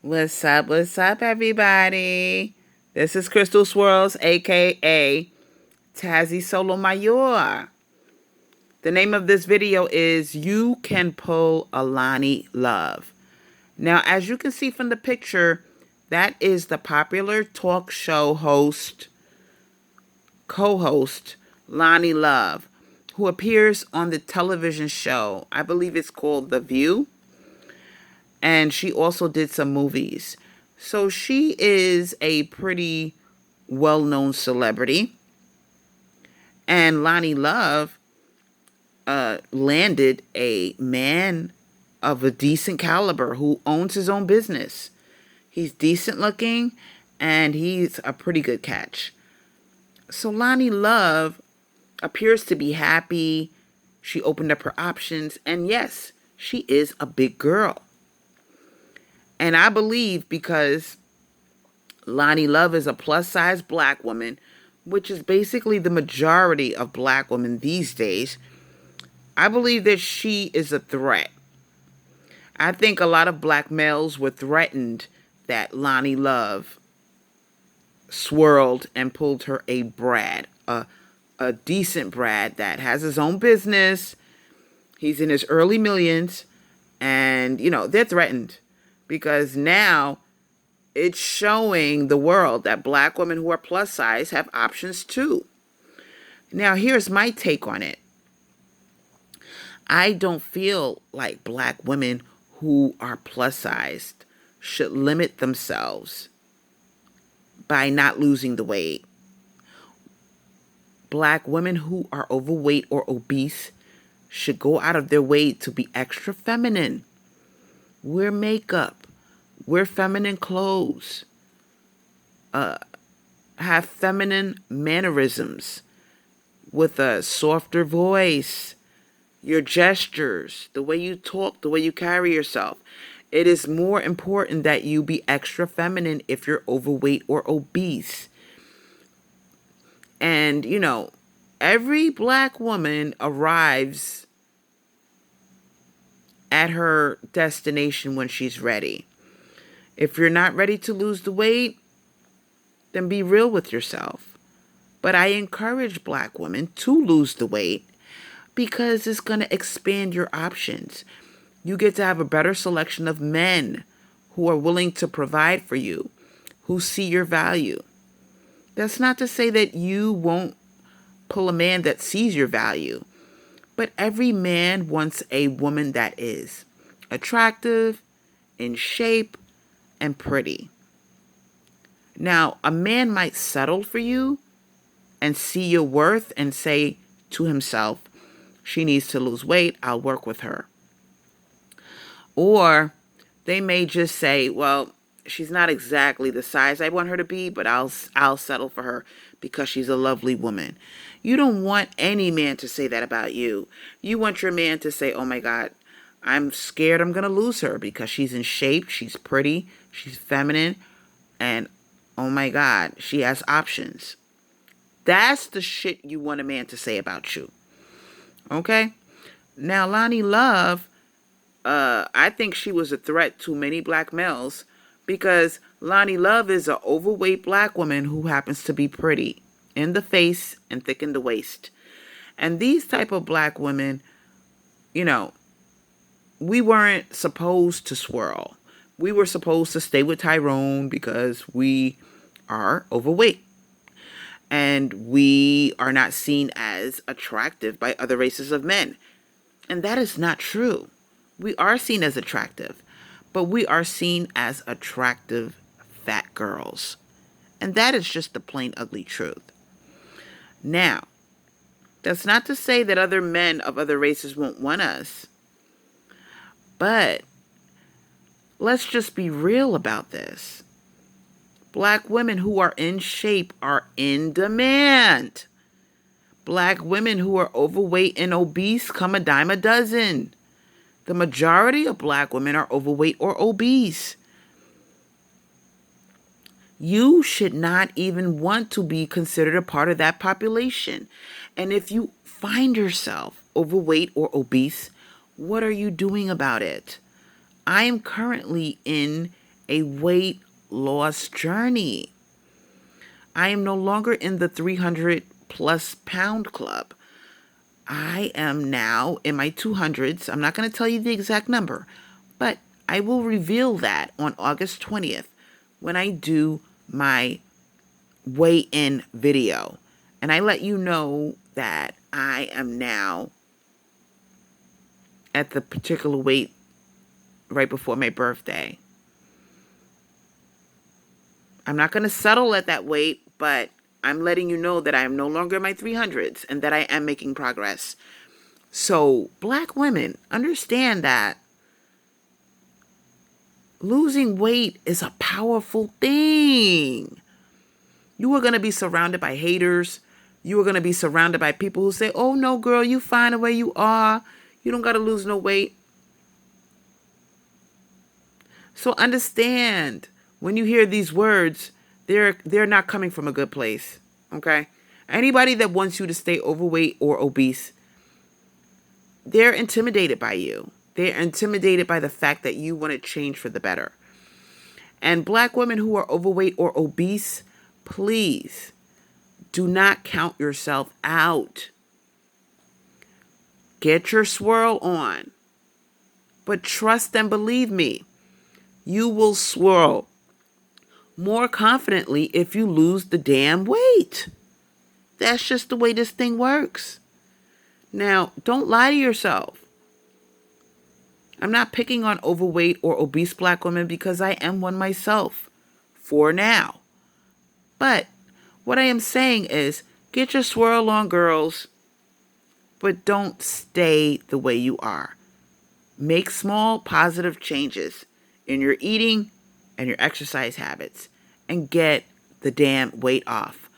What's up, everybody? This is Crystal Swirls, aka Tazzy Solo Mayor. The name of this video is You Can Pull a Loni Love. Now, as you can see from the picture, that is the popular talk show co-host, Loni Love, who appears on the television show. I believe it's called The View. And she also did some movies. So she is a pretty well-known celebrity. And Loni Love landed a man of a decent caliber who owns his own business. He's decent looking and he's a pretty good catch. So Loni Love appears to be happy. She opened up her options. And yes, she is a big girl. And I believe because Loni Love is a plus-size black woman, which is basically the majority of black women these days, I believe that she is a threat. I think a lot of black males were threatened that Loni Love swirled and pulled her a Brad, a decent Brad that has his own business. He's in his early millions, and, they're threatened. Because now it's showing the world that black women who are plus size have options too. Now, here's my take on it. I don't feel like black women who are plus sized should limit themselves by not losing the weight. Black women who are overweight or obese should go out of their way to be extra feminine. Wear makeup, wear feminine clothes, have feminine mannerisms with a softer voice, your gestures, the way you talk, the way you carry yourself. It is more important that you be extra feminine if you're overweight or obese. And, every black woman arrives at her destination when she's ready. If you're not ready to lose the weight, then be real with yourself. But I encourage black women to lose the weight because it's going to expand your options. You get to have a better selection of men who are willing to provide for you, who see your value. That's not to say that you won't pull a man that sees your value. But every man wants a woman that is attractive, in shape, and pretty. Now, a man might settle for you and see your worth and say to himself, she needs to lose weight, I'll work with her. Or they may just say, well, she's not exactly the size I want her to be, but I'll settle for her because she's a lovely woman. You don't want any man to say that about you. You want your man to say, oh my God, I'm scared I'm going to lose her because she's in shape, she's pretty, she's feminine, and oh my God, she has options. That's the shit you want a man to say about you. Okay? Now, Loni Love, I think she was a threat to many black males because Loni Love is an overweight black woman who happens to be pretty in the face and thick in the waist. And these type of black women, we weren't supposed to swirl. We were supposed to stay with Tyrone because we are overweight. And we are not seen as attractive by other races of men. And that is not true. We are seen as attractive, but we are seen as attractive fat girls. And that is just the plain ugly truth. Now, that's not to say that other men of other races won't want us. But let's just be real about this. Black women who are in shape are in demand. Black women who are overweight and obese come a dime a dozen. The majority of black women are overweight or obese. You should not even want to be considered a part of that population. And if you find yourself overweight or obese, what are you doing about it? I am currently in a weight loss journey. I am no longer in the 300 plus pound club. I am now in my 200s. I'm not going to tell you the exact number, but I will reveal that on August 20th when I do my weigh-in video. And I let you know that I am now at the particular weight right before my birthday. I'm not going to settle at that weight, but I'm letting you know that I am no longer in my 300s and that I am making progress. So, black women, understand that losing weight is a powerful thing. You are going to be surrounded by haters. You are going to be surrounded by people who say, oh, no, girl, you fine the way you are. You don't got to lose no weight. So understand, when you hear these words, they're not coming from a good place, okay? Anybody that wants you to stay overweight or obese, they're intimidated by you. They're intimidated by the fact that you want to change for the better. And black women who are overweight or obese, please do not count yourself out. Get your swirl on. But trust and believe me, you will swirl more confidently if you lose the damn weight. That's just the way this thing works. Now, don't lie to yourself. I'm not picking on overweight or obese black women because I am one myself for now. But what I am saying is, get your swirl on, girls, but don't stay the way you are. Make small positive changes in your eating and your exercise habits and get the damn weight off.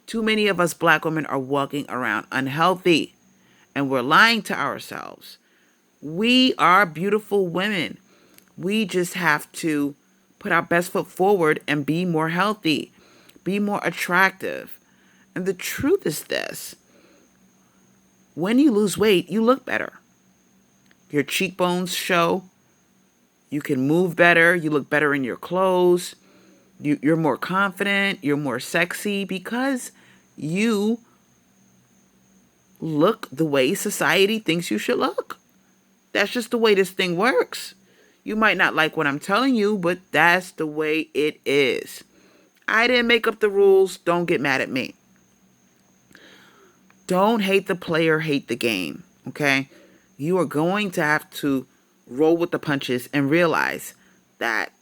Too many of us black women are walking around unhealthy and we're lying to ourselves. We are beautiful women. We just have to put our best foot forward and be more healthy, be more attractive. And the truth is this: when you lose weight, you look better. Your cheekbones show. You can move better. You look better in your clothes. You're more confident. You're more sexy because you look the way society thinks you should look. That's just the way this thing works. You might not like what I'm telling you, but that's the way it is. I didn't make up the rules. Don't get mad at me. Don't hate the player, hate the game, okay? You are going to have to roll with the punches and realize that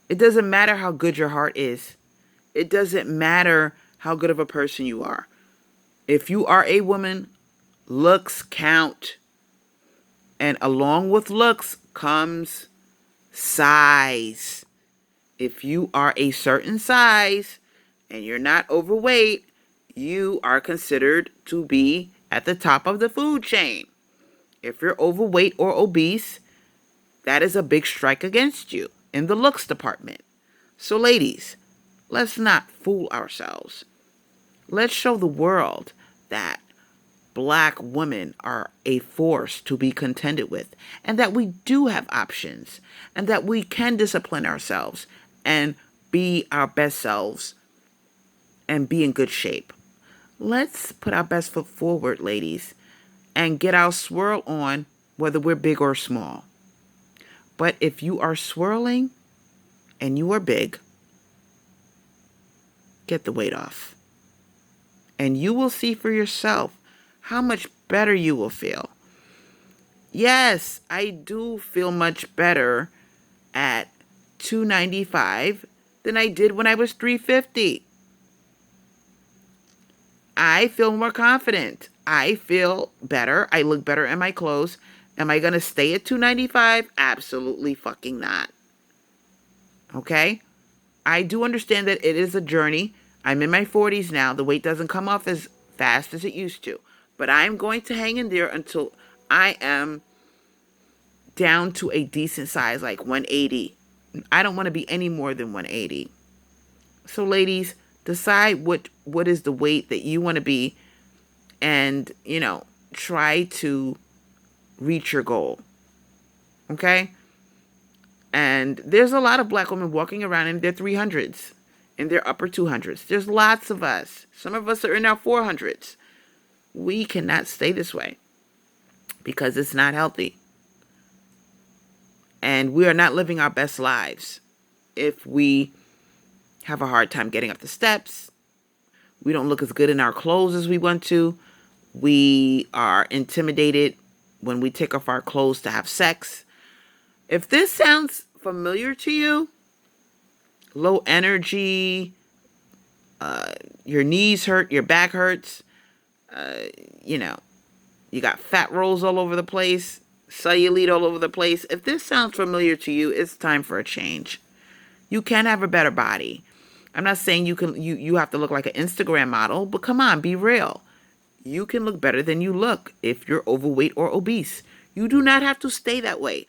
it doesn't matter how good your heart is. It doesn't matter how good of a person you are. If you are a woman, looks count. And along with looks comes size. If you are a certain size and you're not overweight, you are considered to be at the top of the food chain. If you're overweight or obese, that is a big strike against you in the looks department. So ladies, let's not fool ourselves. Let's show the world that black women are a force to be contended with, and that we do have options, and that we can discipline ourselves and be our best selves and be in good shape. Let's put our best foot forward, ladies, and get our swirl on, whether we're big or small. But if you are swirling and you are big, get the weight off. And you will see for yourself how much better you will feel. Yes, I do feel much better at 295 than I did when I was 350. I feel more confident. I feel better. I look better in my clothes. Am I going to stay at 295? Absolutely fucking not. Okay? I do understand that it is a journey. I'm in my 40s now. The weight doesn't come off as fast as it used to. But I'm going to hang in there until I am down to a decent size, like 180. I don't want to be any more than 180. So ladies, decide what is the weight that you want to be and, try to reach your goal. Okay? And there's a lot of black women walking around in their 300s, in their upper 200s. There's lots of us. Some of us are in our 400s. We cannot stay this way because it's not healthy. And we are not living our best lives if we have a hard time getting up the steps. We don't look as good in our clothes as we want to. We are intimidated when we take off our clothes to have sex. If this sounds familiar to you, low energy, your knees hurt, your back hurts, you got fat rolls all over the place, cellulite all over the place. If this sounds familiar to you, it's time for a change. You can have a better body. I'm not saying you have to look like an Instagram model, but come on, be real. You can look better than you look if you're overweight or obese. You do not have to stay that way.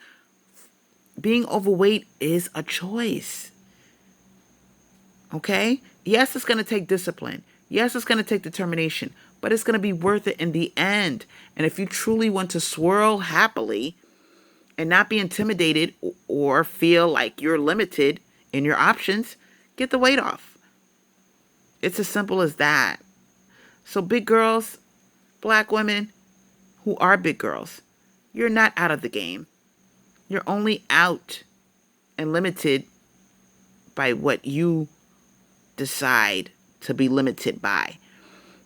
Being overweight is a choice. Okay? Yes, it's going to take discipline. Yes, it's going to take determination, but it's going to be worth it in the end. And if you truly want to swirl happily and not be intimidated or feel like you're limited in your options, get the weight off. It's as simple as that. So big girls, black women who are big girls, you're not out of the game. You're only out and limited by what you decide to be limited by.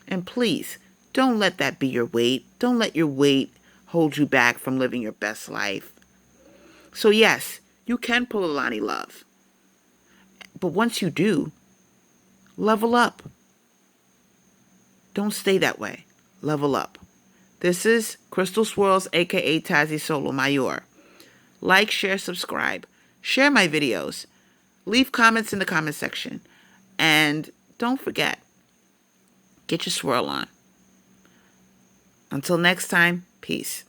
And please, don't let that be your weight. Don't let your weight hold you back from living your best life. So yes, you can pull a Loni Love. But once you do, level up. Don't stay that way. Level up. This is Crystal Swirls, aka Tazzy Solo Mayor. Like, share, subscribe. Share my videos. Leave comments in the comment section. And don't forget, get your swirl on. Until next time, peace.